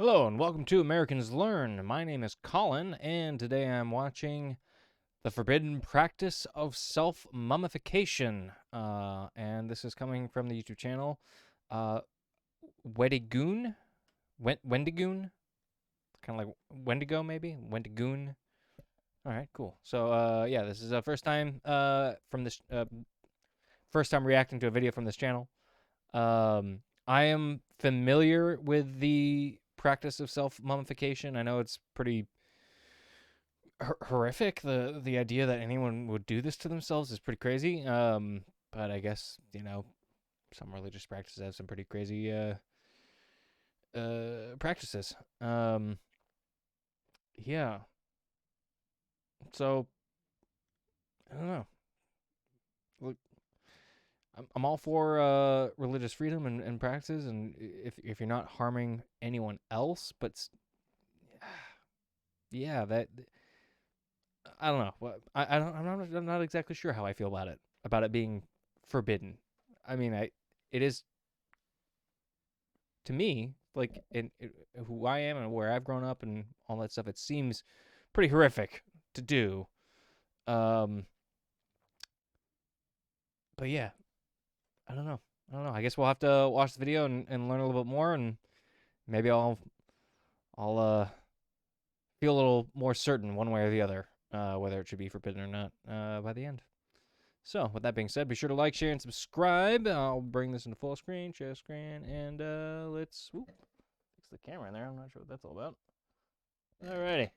Hello and welcome to Americans Learn. My name is Colin, and today I'm watching The Forbidden Practice of Self-Mummification. And this is coming from the YouTube channel Wendigoon? Wendigoon? Kind of like Wendigo, maybe? Wendigoon. All right, cool. So, yeah, this is the first time first time reacting to a video from this channel. I am familiar with the practice of self-mummification. I know it's pretty horrific. The idea that anyone would do this to themselves is pretty crazy. But I guess, some religious practices have some pretty crazy practices. Yeah. So I don't know. Look, I'm all for religious freedom and practices, and if you're not harming anyone else, but yeah, that I don't know. I'm not exactly sure how I feel about it being forbidden. I mean, it is to me like who I am and where I've grown up and all that stuff. It seems pretty horrific to do. But yeah, I don't know. I guess we'll have to watch the video and learn a little bit more, and maybe I'll feel a little more certain one way or the other whether it should be forbidden or not by the end. So, with that being said, be sure to like, share, and subscribe. I'll bring this into full screen, share screen, and let's fix the camera in there. I'm not sure what that's all about. Alrighty.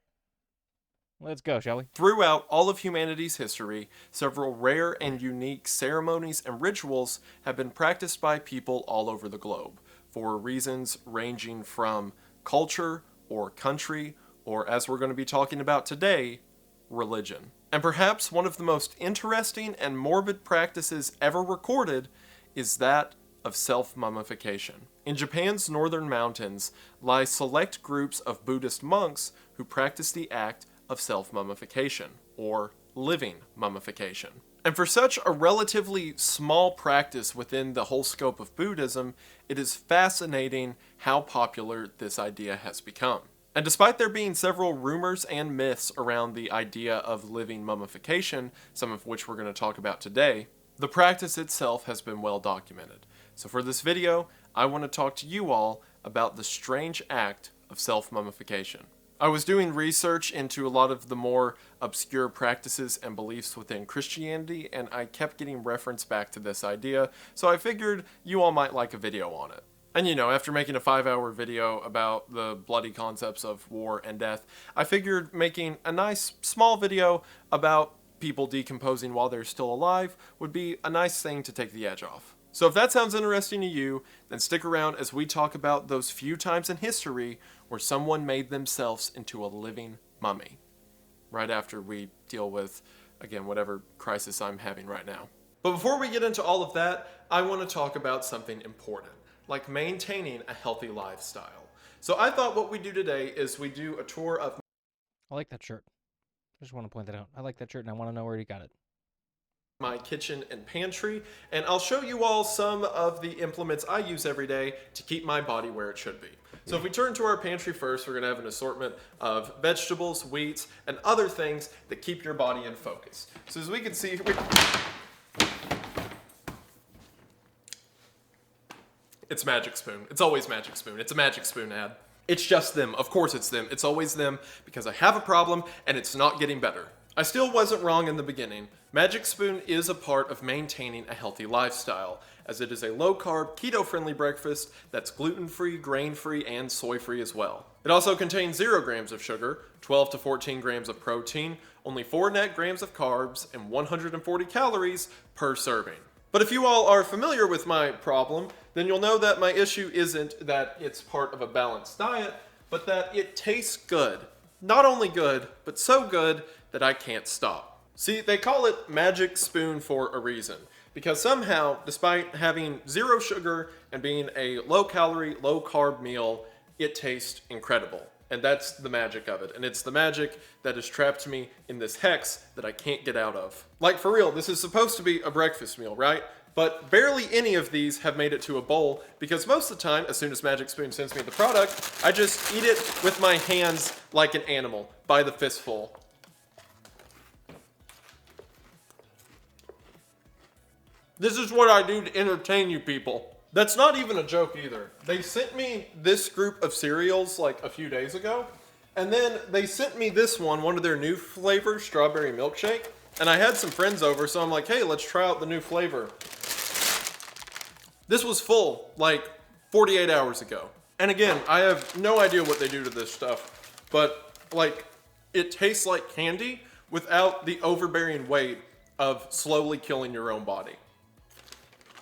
Let's go, shall we? Throughout all of humanity's history, several rare and unique ceremonies and rituals have been practiced by people all over the globe for reasons ranging from culture or country, or as we're going to be talking about today, religion. And perhaps one of the most interesting and morbid practices ever recorded is that of self-mummification. In Japan's northern mountains lie select groups of Buddhist monks who practice the act of self-mummification, or living mummification. And for such a relatively small practice within the whole scope of Buddhism, it is fascinating how popular this idea has become. And despite there being several rumors and myths around the idea of living mummification, some of which we're going to talk about today, the practice itself has been well documented. So for this video, I want to talk to you all about the strange act of self-mummification. I was doing research into a lot of the more obscure practices and beliefs within Christianity, and I kept getting reference back to this idea, so I figured you all might like a video on it. And after making a 5-hour video about the bloody concepts of war and death, I figured making a nice small video about people decomposing while they're still alive would be a nice thing to take the edge off. So if that sounds interesting to you, then stick around as we talk about those few times in history where someone made themselves into a living mummy. Right after we deal with, again, whatever crisis I'm having right now. But before we get into all of that, I want to talk about something important, like maintaining a healthy lifestyle. So I thought what we do today is we do a tour of... I like that shirt. I just want to point that out. I like that shirt, and I want to know where he got it. My kitchen and pantry, and I'll show you all some of the implements I use every day to keep my body where it should be. So if we turn to our pantry first, we're going to have an assortment of vegetables, wheats, and other things that keep your body in focus. So as we can see, it's Magic Spoon. It's always Magic Spoon. It's a Magic Spoon ad. It's just them. Of course it's them. It's always them because I have a problem and it's not getting better. I still wasn't wrong in the beginning. Magic Spoon is a part of maintaining a healthy lifestyle, as it is a low-carb, keto-friendly breakfast that's gluten-free, grain-free, and soy-free as well. It also contains 0 grams of sugar, 12 to 14 grams of protein, only 4 net grams of carbs, and 140 calories per serving. But if you all are familiar with my problem, then you'll know that my issue isn't that it's part of a balanced diet, but that it tastes good. Not only good, but so good that I can't stop. See, they call it Magic Spoon for a reason, because somehow, despite having 0 sugar and being a low-calorie, low-carb meal, it tastes incredible. And that's the magic of it, and it's the magic that has trapped me in this hex that I can't get out of. Like, for real, this is supposed to be a breakfast meal, right? but barely any of these have made it to a bowl because most of the time, as soon as Magic Spoon sends me the product, I just eat it with my hands like an animal, by the fistful. This is what I do to entertain you people. That's not even a joke either. They sent me this group of cereals like a few days ago, and then they sent me this one of their new flavors, strawberry milkshake, and I had some friends over, so I'm like, hey, let's try out the new flavor. This was full, like 48 hours ago. And again, I have no idea what they do to this stuff, but like, it tastes like candy without the overbearing weight of slowly killing your own body.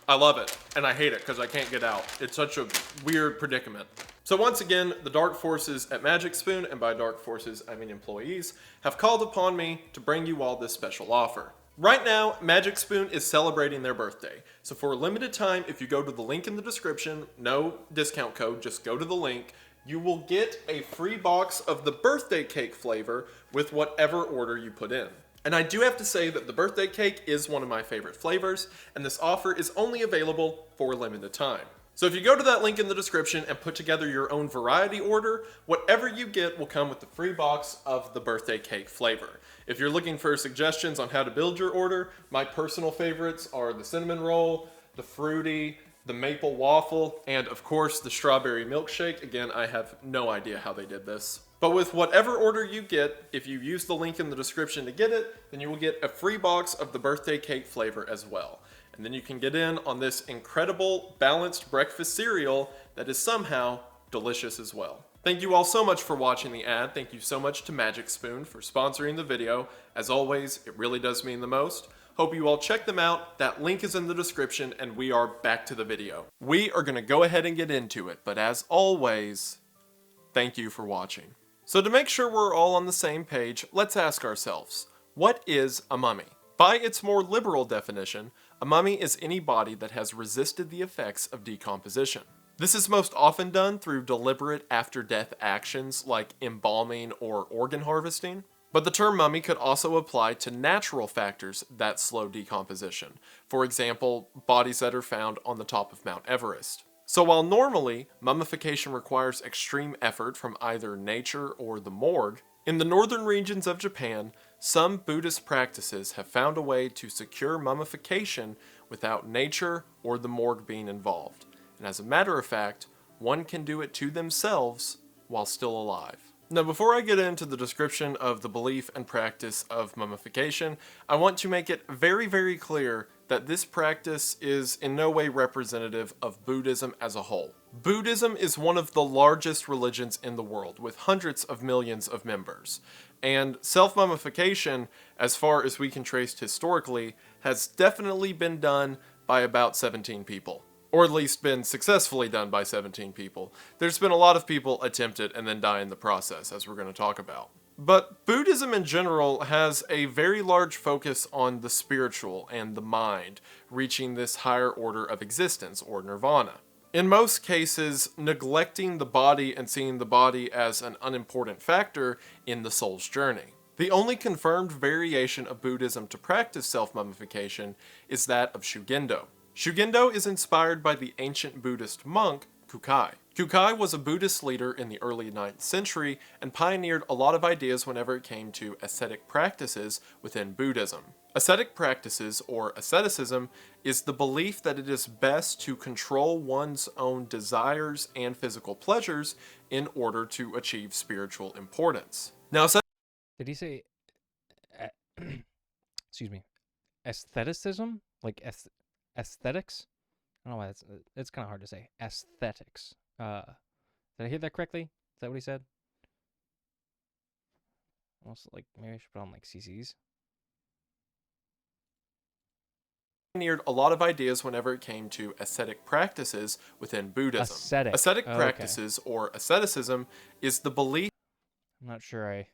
I love it, and I hate it because I can't get out. It's such a weird predicament. So once again, the dark forces at Magic Spoon, and by dark forces I mean employees, have called upon me to bring you all this special offer. Right now, Magic Spoon is celebrating their birthday. So for a limited time, if you go to the link in the description, no discount code, just go to the link, you will get a free box of the birthday cake flavor with whatever order you put in. And I do have to say that the birthday cake is one of my favorite flavors, and this offer is only available for a limited time. So if you go to that link in the description and put together your own variety order, whatever you get will come with the free box of the birthday cake flavor. If you're looking for suggestions on how to build your order, my personal favorites are the cinnamon roll, the fruity, the maple waffle, and of course the strawberry milkshake. Again, I have no idea how they did this. But with whatever order you get, if you use the link in the description to get it, then you will get a free box of the birthday cake flavor as well. And then you can get in on this incredible balanced breakfast cereal that is somehow delicious as well. Thank you all so much for watching the ad. Thank you so much to Magic Spoon for sponsoring the video. As always, it really does mean the most. Hope you all check them out. That link is in the description, and we are back to the video. We are going to go ahead and get into it, but as always, thank you for watching. So to make sure we're all on the same page, let's ask ourselves, what is a mummy? By its more liberal definition, a mummy is any body that has resisted the effects of decomposition. This is most often done through deliberate after-death actions like embalming or organ harvesting. But the term mummy could also apply to natural factors that slow decomposition. For example, bodies that are found on the top of Mount Everest. So while normally mummification requires extreme effort from either nature or the morgue, in the northern regions of Japan, some Buddhist practices have found a way to secure mummification without nature or the morgue being involved. And as a matter of fact, one can do it to themselves while still alive. Now, before I get into the description of the belief and practice of mummification, I want to make it very, very clear that this practice is in no way representative of Buddhism as a whole. Buddhism is one of the largest religions in the world, with hundreds of millions of members. And self-mummification, as far as we can trace historically, has definitely been done by about 17 people. Or at least been successfully done by 17 people. There's been a lot of people attempt it and then die in the process, as we're going to talk about. But Buddhism in general has a very large focus on the spiritual and the mind, reaching this higher order of existence, or nirvana. In most cases, neglecting the body and seeing the body as an unimportant factor in the soul's journey. The only confirmed variation of Buddhism to practice self-mummification is that of Shugendo. Shugendo is inspired by the ancient Buddhist monk Kukai. Kukai was a Buddhist leader in the early 9th century and pioneered a lot of ideas whenever it came to ascetic practices within Buddhism. Ascetic practices, or asceticism, is the belief that it is best to control one's own desires and physical pleasures in order to achieve spiritual importance. Now, Did he say, excuse me, aestheticism? Like aesthetics? I don't know why it's kind of hard to say. Aesthetics. Did I hear that correctly? Is that what he said? Almost like maybe I should put on like CCs. Pioneered a lot of ideas whenever it came to ascetic practices within Buddhism. Ascetic practices, or asceticism, is the belief. I'm not sure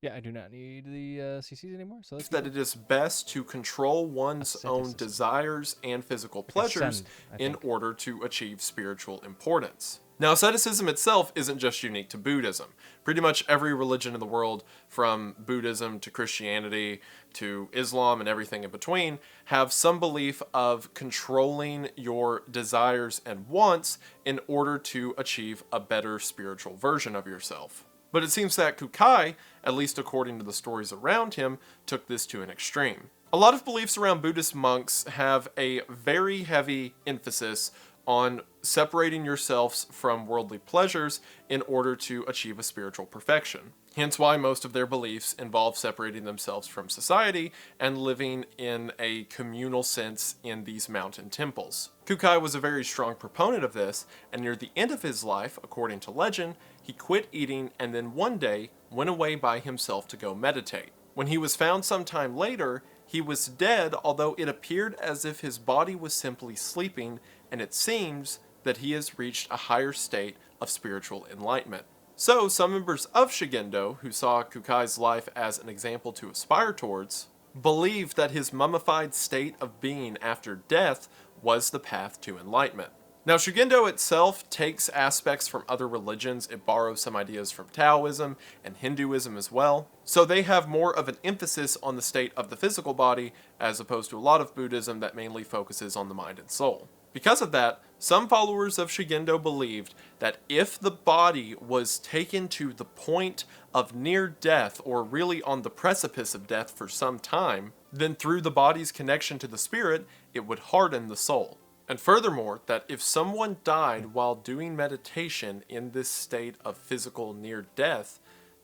Yeah, I do not need the CCs anymore. So that it is best to control one's own desires and physical pleasures in order to achieve spiritual importance. Now, asceticism itself isn't just unique to Buddhism. Pretty much every religion in the world, from Buddhism to Christianity to Islam and everything in between, have some belief of controlling your desires and wants in order to achieve a better spiritual version of yourself. But it seems that Kukai, at least according to the stories around him, took this to an extreme. A lot of beliefs around Buddhist monks have a very heavy emphasis on separating yourselves from worldly pleasures in order to achieve a spiritual perfection. Hence why most of their beliefs involve separating themselves from society and living in a communal sense in these mountain temples. Kukai was a very strong proponent of this, and near the end of his life, according to legend, he quit eating and then one day went away by himself to go meditate. When he was found sometime later, he was dead, although it appeared as if his body was simply sleeping, and it seems that he has reached a higher state of spiritual enlightenment. So, some members of Shugendo, who saw Kukai's life as an example to aspire towards, believed that his mummified state of being after death was the path to enlightenment. Now, Shugendo itself takes aspects from other religions. It borrows some ideas from Taoism and Hinduism as well. So they have more of an emphasis on the state of the physical body, as opposed to a lot of Buddhism that mainly focuses on the mind and soul. Because of that, some followers of Shugendo believed that if the body was taken to the point of near death, or really on the precipice of death for some time, then through the body's connection to the spirit, it would harden the soul. And furthermore, that if someone died while doing meditation in this state of physical near death,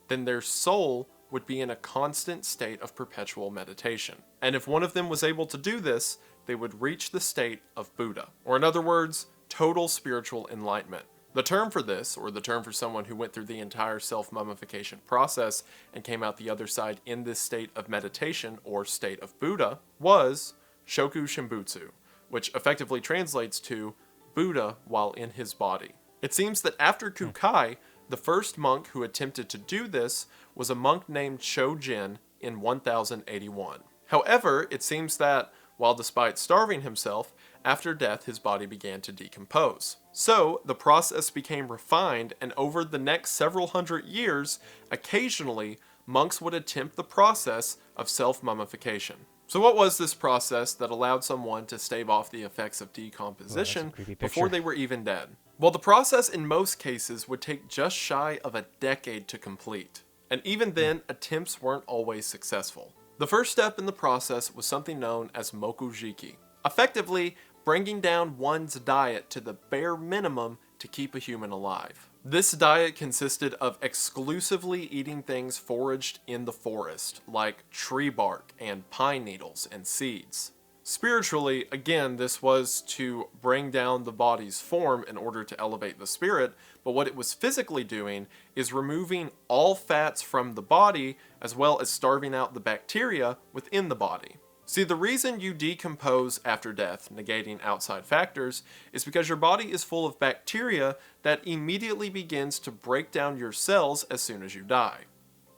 then their soul would be in a constant state of perpetual meditation. And if one of them was able to do this, they would reach the state of Buddha, or in other words, total spiritual enlightenment. The term for this, or the term for someone who went through the entire self-mummification process and came out the other side in this state of meditation, or state of Buddha, was Shoku Shimbutsu, which effectively translates to Buddha while in his body. It seems that after Kukai, the first monk who attempted to do this was a monk named Shojin in 1081. However, it seems that, while despite starving himself, after death his body began to decompose. So, the process became refined, and over the next several hundred years, occasionally, monks would attempt the process of self-mummification. So what was this process that allowed someone to stave off the effects of decomposition before they were even dead? Well, the process in most cases would take just shy of a decade to complete. And even then, attempts weren't always successful. The first step in the process was something known as mokujiki, effectively bringing down one's diet to the bare minimum to keep a human alive. This diet consisted of exclusively eating things foraged in the forest, like tree bark and pine needles and seeds. Spiritually, again, this was to bring down the body's form in order to elevate the spirit, but what it was physically doing is removing all fats from the body, as well as starving out the bacteria within the body. See, the reason you decompose after death, negating outside factors, is because your body is full of bacteria that immediately begins to break down your cells as soon as you die.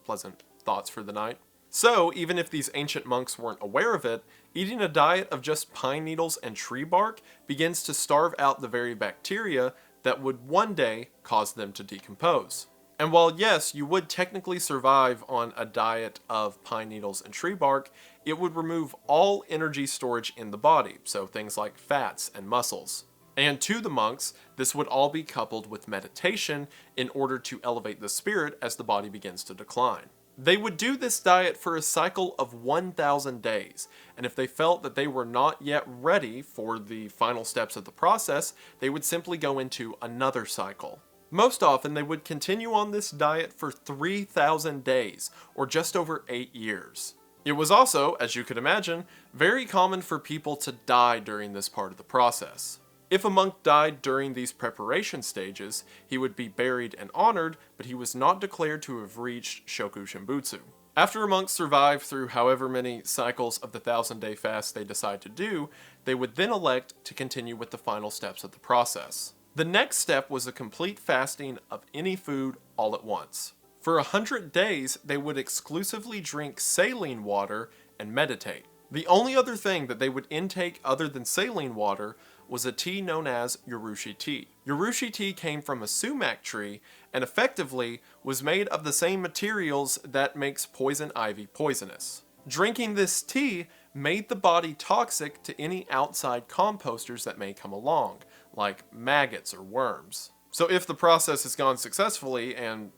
Pleasant thoughts for the night. So, even if these ancient monks weren't aware of it, eating a diet of just pine needles and tree bark begins to starve out the very bacteria that would one day cause them to decompose. And while yes, you would technically survive on a diet of pine needles and tree bark, it would remove all energy storage in the body, so things like fats and muscles. And to the monks, this would all be coupled with meditation in order to elevate the spirit as the body begins to decline. They would do this diet for a cycle of 1,000 days, and if they felt that they were not yet ready for the final steps of the process, they would simply go into another cycle. Most often, they would continue on this diet for 3,000 days, or just over 8 years. It was also, as you could imagine, very common for people to die during this part of the process. If a monk died during these preparation stages, he would be buried and honored, but he was not declared to have reached Shoku Shimbutsu. After a monk survived through however many cycles of the 1,000-day fast they decide to do, they would then elect to continue with the final steps of the process. The next step was a complete fasting of any food all at once. For 100 days, they would exclusively drink saline water and meditate. The only other thing that they would intake other than saline water was a tea known as Urushi tea. Urushi tea came from a sumac tree and effectively was made of the same materials that makes poison ivy poisonous. Drinking this tea made the body toxic to any outside composters that may come along, like maggots or worms. So if the process has gone successfully and,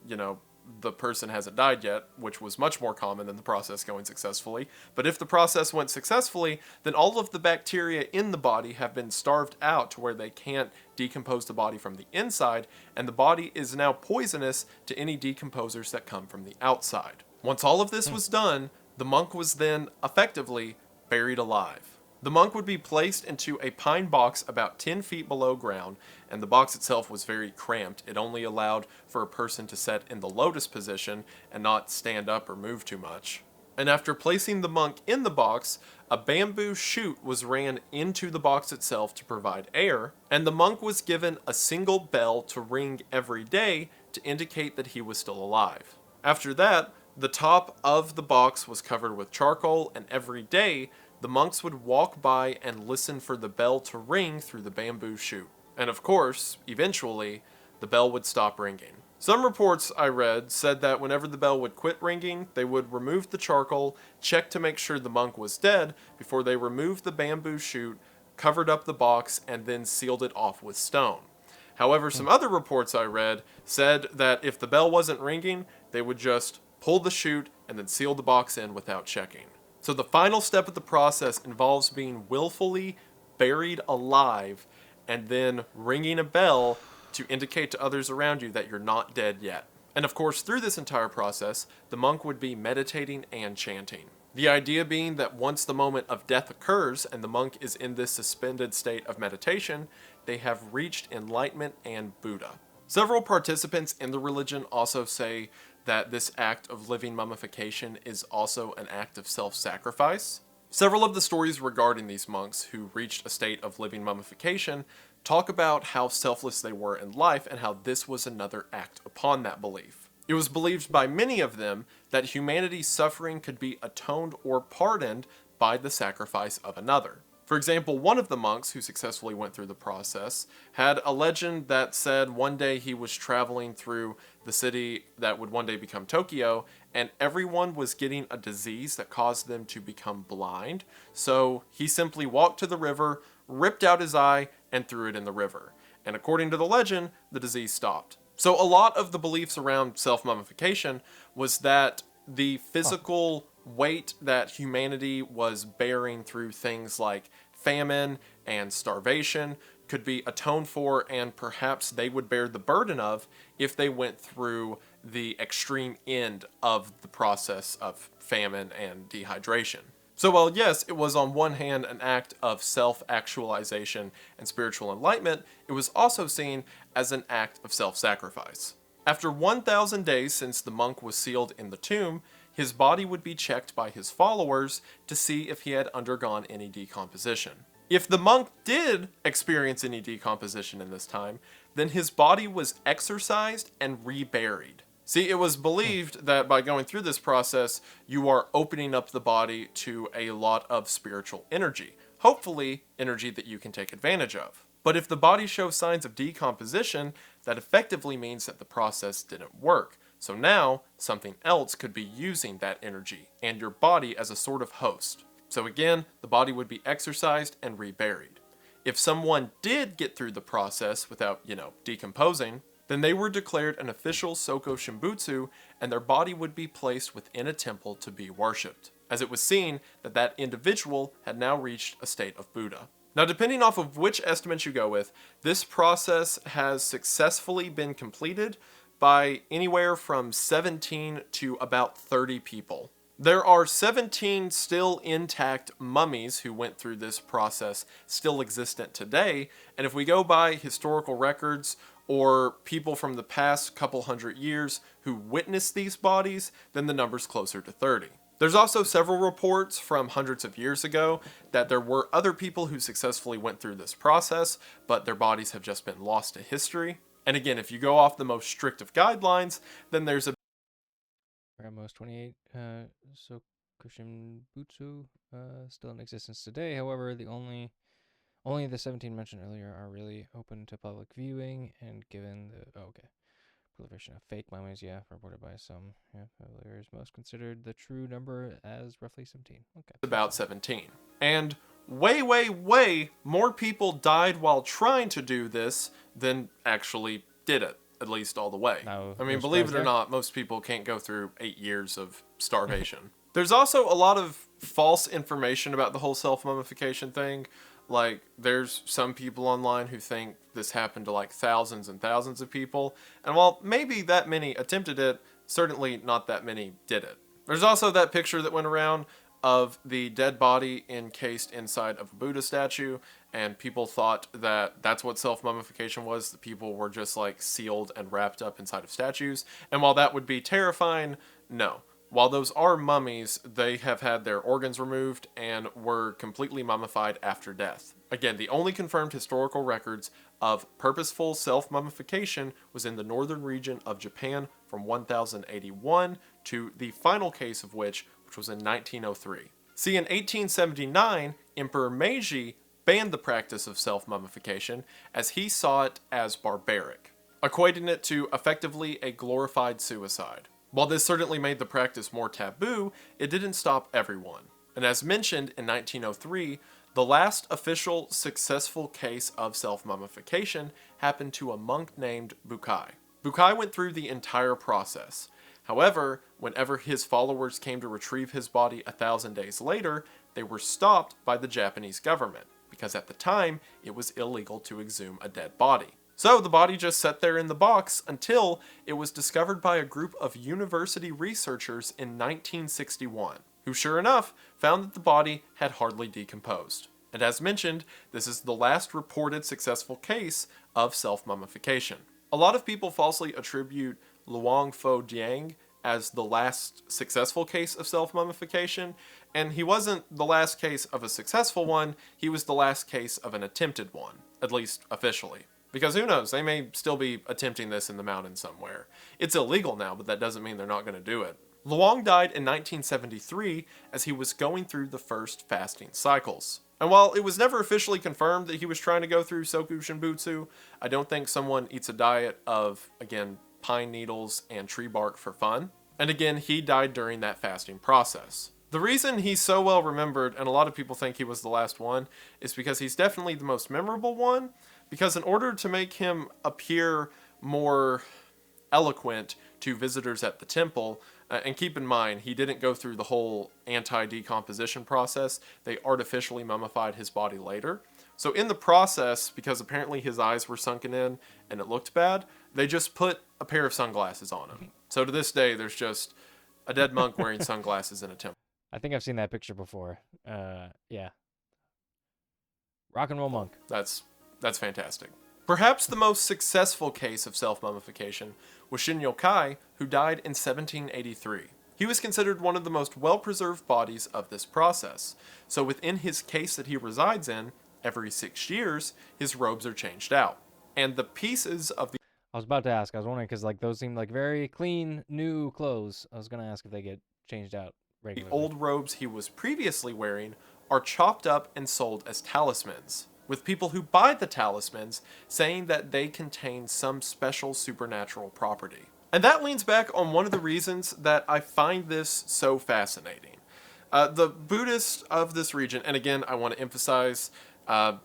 the person hasn't died yet, which was much more common than the process going successfully. But if the process went successfully, then all of the bacteria in the body have been starved out to where they can't decompose the body from the inside, and the body is now poisonous to any decomposers that come from the outside. Once all of this was done, the monk was then effectively buried alive. The monk would be placed into a pine box about 10 feet below ground, and the box itself was very cramped. It only allowed for a person to sit in the lotus position and not stand up or move too much. And after placing the monk in the box, a bamboo chute was ran into the box itself to provide air, and the monk was given a single bell to ring every day to indicate that he was still alive. After that, the top of the box was covered with charcoal, and every day, the monks would walk by and listen for the bell to ring through the bamboo chute. And of course, eventually, the bell would stop ringing. Some reports I read said that whenever the bell would quit ringing, they would remove the charcoal, check to make sure the monk was dead before they removed the bamboo chute, covered up the box, and then sealed it off with stone. However, some other reports I read said that if the bell wasn't ringing, they would just pull the chute and then seal the box in without checking. So the final step of the process involves being willfully buried alive and then ringing a bell to indicate to others around you that you're not dead yet. And of course, through this entire process, the monk would be meditating and chanting. The idea being that once the moment of death occurs and the monk is in this suspended state of meditation, they have reached enlightenment and Buddha. Several participants in the religion also say that this act of living mummification is also an act of self-sacrifice. Several of the stories regarding these monks who reached a state of living mummification talk about how selfless they were in life and how this was another act upon that belief. It was believed by many of them that humanity's suffering could be atoned or pardoned by the sacrifice of another. For example, one of the monks who successfully went through the process had a legend that said one day he was traveling through the city that would one day become Tokyo, and everyone was getting a disease that caused them to become blind. So he simply walked to the river, ripped out his eye, and threw it in the river. And according to the legend, the disease stopped. So a lot of the beliefs around self-mummification was that the physical weight that humanity was bearing through things like famine and starvation could be atoned for, and perhaps they would bear the burden of if they went through the extreme end of the process of famine and dehydration. So while yes, it was on one hand an act of self-actualization and spiritual enlightenment, it was also seen as an act of self-sacrifice. After 1,000 days since the monk was sealed in the tomb, his body would be checked by his followers to see if he had undergone any decomposition. If the monk did experience any decomposition in this time, then his body was exorcised and reburied. See, it was believed that by going through this process, you are opening up the body to a lot of spiritual energy, hopefully energy that you can take advantage of. But if the body shows signs of decomposition, that effectively means that the process didn't work. So now, something else could be using that energy and your body as a sort of host. So again, the body would be exorcised and reburied. If someone did get through the process without, decomposing, then they were declared an official Soko Shimbutsu, and their body would be placed within a temple to be worshipped, as it was seen that that individual had now reached a state of Buddha. Now, depending off of which estimates you go with, this process has successfully been completed by anywhere from 17 to about 30 people. There are 17 still intact mummies who went through this process still existent today, and if we go by historical records or people from the past couple hundred years who witnessed these bodies, then the number's closer to 30. There's also several reports from hundreds of years ago that there were other people who successfully went through this process, but their bodies have just been lost to history. And again, if you go off the most strict of guidelines, then there's a Ramos 28. So Kushinbutsu, still in existence today. However, only the 17 mentioned earlier are really open to public viewing, and given the proliferation of fake mummies, reported by some familiars, most considered the true number as roughly 17. Okay, about 17. And way, way, way more people died while trying to do this than actually did it, at least all the way. No, I mean, no believe surprise it or there. not, most people can't go through 8 years of starvation. There's also a lot of false information about the whole self-mummification thing. Like, there's some people online who think this happened to like thousands and thousands of people. And while maybe that many attempted it, certainly not that many did it. There's also that picture that went around of the dead body encased inside of a Buddha statue, and people thought that that's what self-mummification was, that people were just like sealed and wrapped up inside of statues. And while that would be terrifying, no. While those are mummies, they have had their organs removed and were completely mummified after death. Again, the only confirmed historical records of purposeful self-mummification was in the northern region of Japan from 1081 to the final case of which was in 1903. See, in 1879, Emperor Meiji banned the practice of self-mummification as he saw it as barbaric, equating it to effectively a glorified suicide. While this certainly made the practice more taboo, it didn't stop everyone. And as mentioned in 1903, the last official successful case of self-mummification happened to a monk named Bukai. Bukai went through the entire process. However, whenever his followers came to retrieve his body 1,000 days later, they were stopped by the Japanese government, because at the time, it was illegal to exhume a dead body. So the body just sat there in the box until it was discovered by a group of university researchers in 1961, who sure enough found that the body had hardly decomposed. And as mentioned, this is the last reported successful case of self-mummification. A lot of people falsely attribute Luang Fo Diang as the last successful case of self-mummification, and he wasn't the last case of a successful one, he was the last case of an attempted one, at least officially. Because who knows, they may still be attempting this in the mountains somewhere. It's illegal now, but that doesn't mean they're not going to do it. Luang died in 1973 as he was going through the first fasting cycles. And while it was never officially confirmed that he was trying to go through Soku Shinbutsu, I don't think someone eats a diet of, again, pine needles and tree bark for fun. And again, he died during that fasting process. The reason he's so well remembered, and a lot of people think he was the last one, is because he's definitely the most memorable one, because in order to make him appear more eloquent to visitors at the temple, and keep in mind, he didn't go through the whole anti-decomposition process, they artificially mummified his body later. So in the process, because apparently his eyes were sunken in and it looked bad, they just put a pair of sunglasses on him. So to this day, there's just a dead monk wearing sunglasses in a temple. I think I've seen that picture before. Yeah. Rock and roll monk. That's fantastic. Perhaps the most successful case of self-mummification was Shin Yokai, who died in 1783. He was considered one of the most well-preserved bodies of this process. So within his case that he resides in, every 6 years, his robes are changed out. And the pieces of the I was about to ask. I was wondering because like those seem like very clean, new clothes. I was gonna ask if they get changed out regularly. old robes he was previously wearing are chopped up and sold as talismans, with people who buy the talismans saying that they contain some special supernatural property. And that leans back on one of the reasons that I find this so fascinating. The Buddhists of this region, and again, I want to emphasize,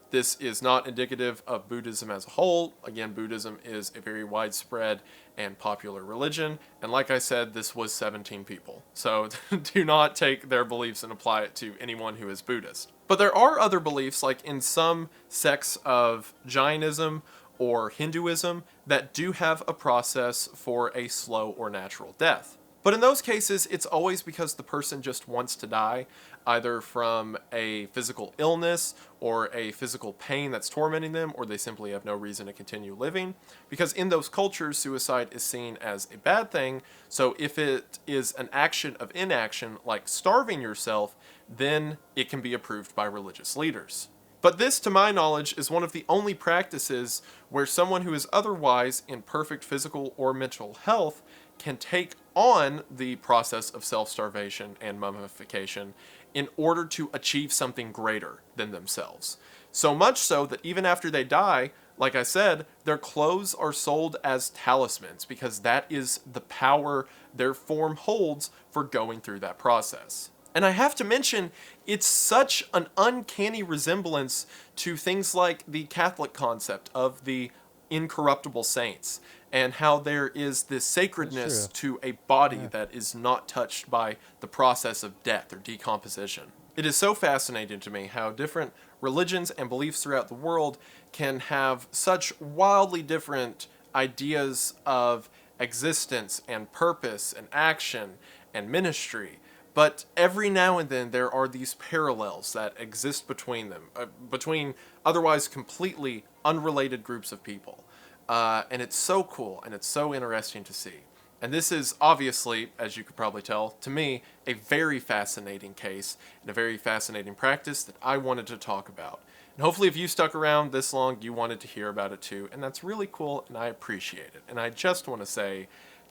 this is not indicative of Buddhism as a whole. Again, Buddhism is a very widespread and popular religion, and like I said, this was 17 people. So do not take their beliefs and apply it to anyone who is Buddhist. But there are other beliefs, like in some sects of Jainism or Hinduism, that do have a process for a slow or natural death. But in those cases, it's always because the person just wants to die, either from a physical illness or a physical pain that's tormenting them, or they simply have no reason to continue living. Because in those cultures, suicide is seen as a bad thing, so if it is an action of inaction, like starving yourself, then it can be approved by religious leaders. But this, to my knowledge, is one of the only practices where someone who is otherwise in perfect physical or mental health can take on the process of self-starvation and mummification in order to achieve something greater than themselves. So much so that even after they die, like I said, their clothes are sold as talismans because that is the power their form holds for going through that process. And I have to mention, it's such an uncanny resemblance to things like the Catholic concept of the incorruptible saints and how there is this sacredness to a body that is not touched by the process of death or decomposition. It is so fascinating to me how different religions and beliefs throughout the world can have such wildly different ideas of existence and purpose and action and ministry. But every now and then there are these parallels that exist between them, between otherwise completely unrelated groups of people. And it's so cool and it's so interesting to see. And this is obviously, as you could probably tell, to me, a very fascinating case and a very fascinating practice that I wanted to talk about. And hopefully if you stuck around this long, you wanted to hear about it too. And that's really cool and I appreciate it. And I just want to say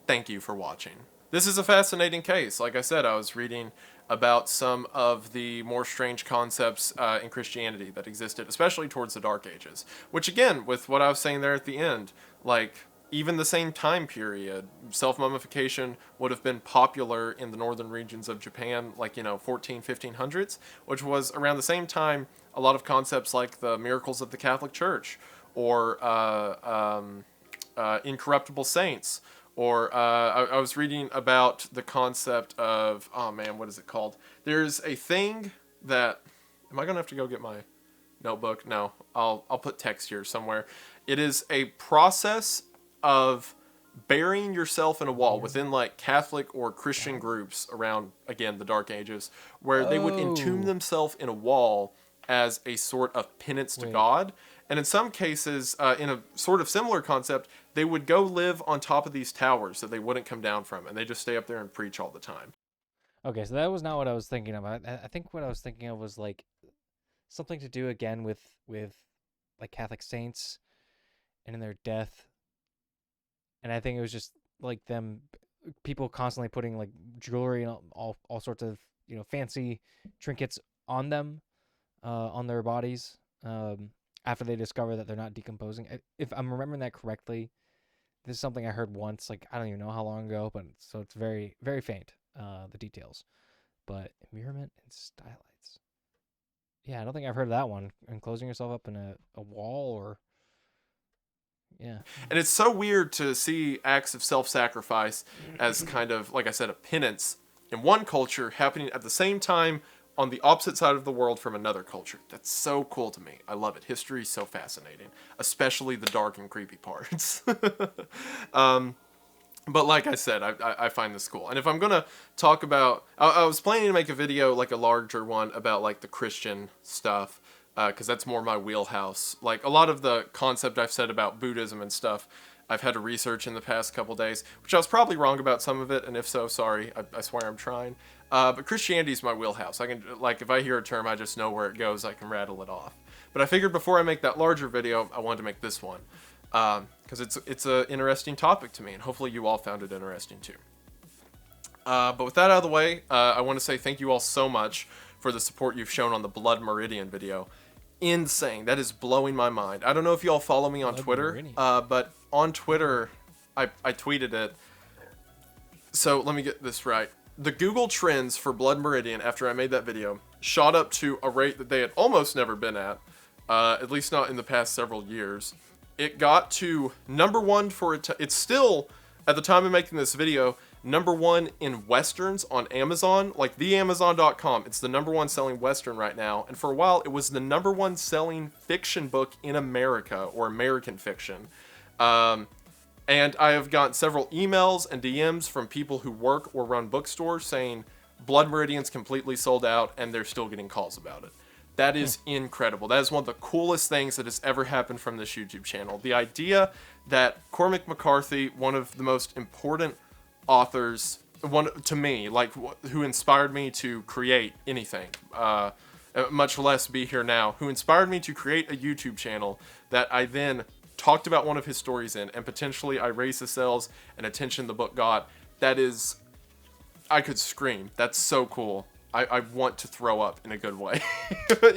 thank you for watching. This is a fascinating case. Like I said, I was reading about some of the more strange concepts in Christianity that existed, especially towards the Dark Ages. Which again, with what I was saying there at the end, like even the same time period, self-mummification would have been popular in the northern regions of Japan, like, 1500s, which was around the same time a lot of concepts like the miracles of the Catholic Church or incorruptible saints. Or I was reading about the concept of, oh man, what is it called? There's a thing that, am I going to have to go get my notebook? No, I'll put text here somewhere. It is a process of burying yourself in a wall within like Catholic or Christian groups around, again, the Dark Ages, where they would entomb themselves in a wall as a sort of penance to God. And in some cases, in a sort of similar concept, they would go live on top of these towers that they wouldn't come down from, and they just stay up there and preach all the time. Okay, so that was not what I was thinking of. I think what I was thinking of was like something to do again with like Catholic saints and in their death. And I think it was just like people constantly putting like jewelry and all sorts of fancy trinkets on them, on their bodies, after they discover that they're not decomposing. If I'm remembering that correctly, this is something I heard once, like I don't even know how long ago, but so it's very, very faint, the details. But immurement and stylites. Yeah, I don't think I've heard that one. Enclosing yourself up in a wall or yeah. And it's so weird to see acts of self-sacrifice as kind of, like I said, a penance in one culture happening at the same time on the opposite side of the world from another culture. That's so cool to me. I love it. History is so fascinating, especially the dark and creepy parts. But like I said, I find this cool. And if I'm going to talk about, I was planning to make a video, like a larger one, about like the Christian stuff, because that's more my wheelhouse. Like a lot of the concept I've said about Buddhism and stuff, I've had to research in the past couple days, which I was probably wrong about some of it, and if so, sorry. I swear I'm trying. But Christianity is my wheelhouse. I can, like, if I hear a term, I just know where it goes. I can rattle it off. But I figured before I make that larger video, I wanted to make this one, because it's an interesting topic to me, and hopefully you all found it interesting too. But with that out of the way, I want to say thank you all so much for the support you've shown on the Blood Meridian video. Insane. That is blowing my mind. I don't know if you all follow me on Twitter, but on Twitter, I tweeted it. So let me get this right. The Google Trends for Blood Meridian after I made that video shot up to a rate that they had almost never been at least not in the past several years. It got to #1 for it's still, at the time of making this video, #1 in Westerns on Amazon, like theamazon.com. It's the #1 selling Western right now. And for a while, it was the #1 selling fiction book in America, or American fiction. And I have gotten several emails and DMs from people who work or run bookstores saying Blood Meridian's completely sold out, and they're still getting calls about it. That is incredible. That is one of the coolest things that has ever happened from this YouTube channel. The idea that Cormac McCarthy, one of the most important authors, to me, like who inspired me to create anything, much less be here now, who inspired me to create a YouTube channel that I then talked about one of his stories in, and potentially I raised the sales and attention the book got, that is, I could scream. That's so cool. I want to throw up in a good way.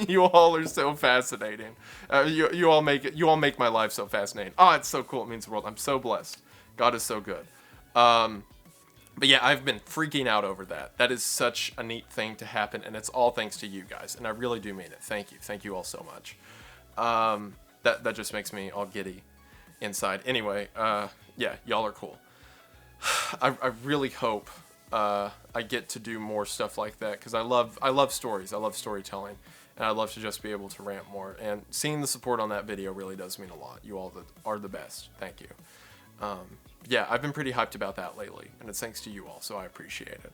You all are so fascinating. You all make my life so fascinating. Oh, it's so cool. It means the world. I'm so blessed. God is so good. But yeah, I've been freaking out over that. That is such a neat thing to happen, and it's all thanks to you guys. And I really do mean it. Thank you. Thank you all so much. That just makes me all giddy inside. Anyway, yeah, y'all are cool. I really hope I get to do more stuff like that, because I love stories. I love storytelling, and I'd love to just be able to rant more. And seeing the support on that video really does mean a lot. You all are the best. Thank you. Yeah, I've been pretty hyped about that lately, and it's thanks to you all, so I appreciate it.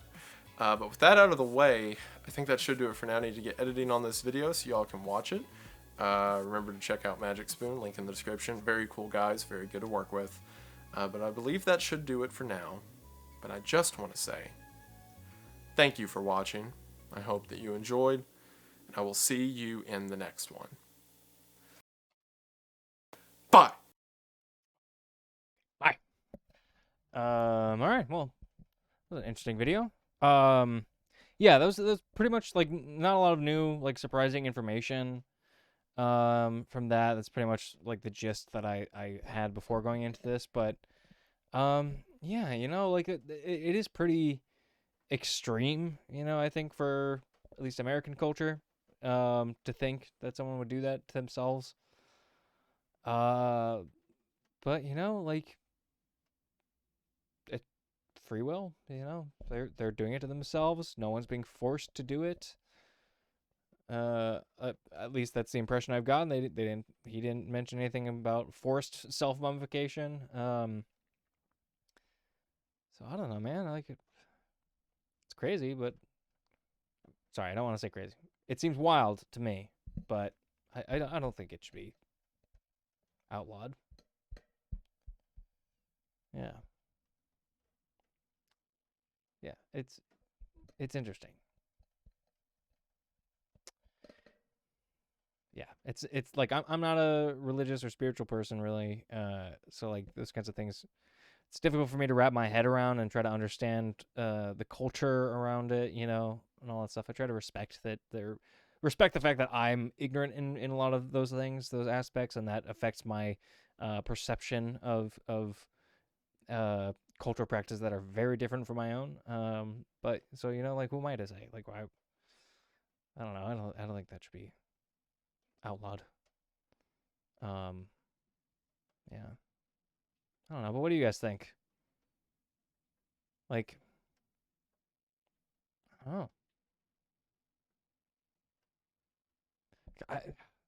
But with that out of the way, I think that should do it for now. I need to get editing on this video so y'all can watch it. Remember to check out Magic Spoon, link in the description. Very cool guys, very good to work with. But I believe that should do it for now. But I just want to say thank you for watching. I hope that you enjoyed, and I will see you in the next one. Bye! Bye. All right. Well, that was an interesting video. Yeah, that was pretty much like not a lot of new, like, surprising information. From that, that's pretty much like the gist that I had before going into this. But yeah, you know, like it is pretty extreme, you know, I think, for at least American culture, to think that someone would do that to themselves. But you know, like, it, free will, you know, they're doing it to themselves. No one's being forced to do it. At least that's the impression I've gotten. He didn't mention anything about forced self-mummification. So I don't know, man. Like, it's crazy, but sorry, I don't want to say crazy. It seems wild to me, but I don't think it should be outlawed. Yeah. Yeah, it's interesting. Yeah, it's like I'm not a religious or spiritual person really. So like those kinds of things, it's difficult for me to wrap my head around and try to understand the culture around it, you know, and all that stuff. I try to respect respect the fact that I'm ignorant in a lot of those things, those aspects, and that affects my perception of cultural practices that are very different from my own. But so, you know, like, who am I to say? Like, why? I don't know. I don't think that should be outlawed. Um, yeah. I don't know. But what do you guys think? Like, oh, I,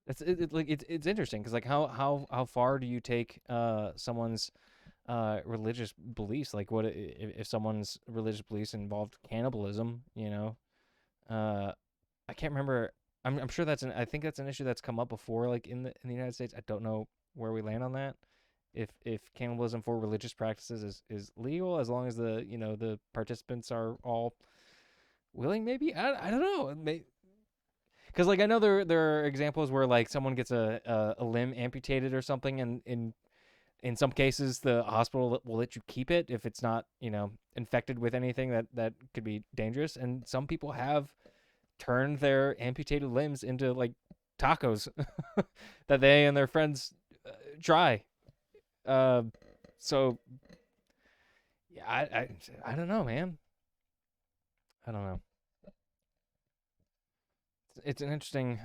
it's interesting because, like, how far do you take someone's religious beliefs? Like, what if someone's religious beliefs involved cannibalism? You know, I can't remember. I'm sure I think that's an issue that's come up before, like, in the United States. I don't know where we land on that. If cannibalism for religious practices is legal, as long as the participants are all willing, maybe. I don't know. Because, like, I know there are examples where, like, someone gets a limb amputated or something, and in some cases the hospital will let you keep it if it's not, infected with anything that could be dangerous. And some people have turned their amputated limbs into, like, tacos that they and their friends try. So yeah, I don't know, man. I don't know. It's an interesting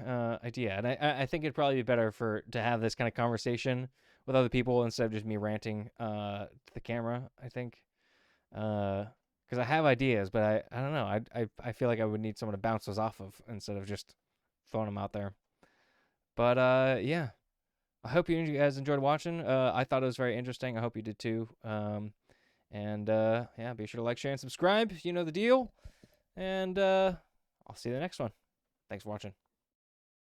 idea, and I think it'd probably be better to have this kind of conversation with other people instead of just me ranting to the camera. I think because I have ideas, but I don't know. I feel like I would need someone to bounce those off of instead of just throwing them out there. But yeah, I hope you guys enjoyed watching. I thought it was very interesting. I hope you did too. And yeah, be sure to like, share, and subscribe. You know the deal. And I'll see you in the next one. Thanks for watching.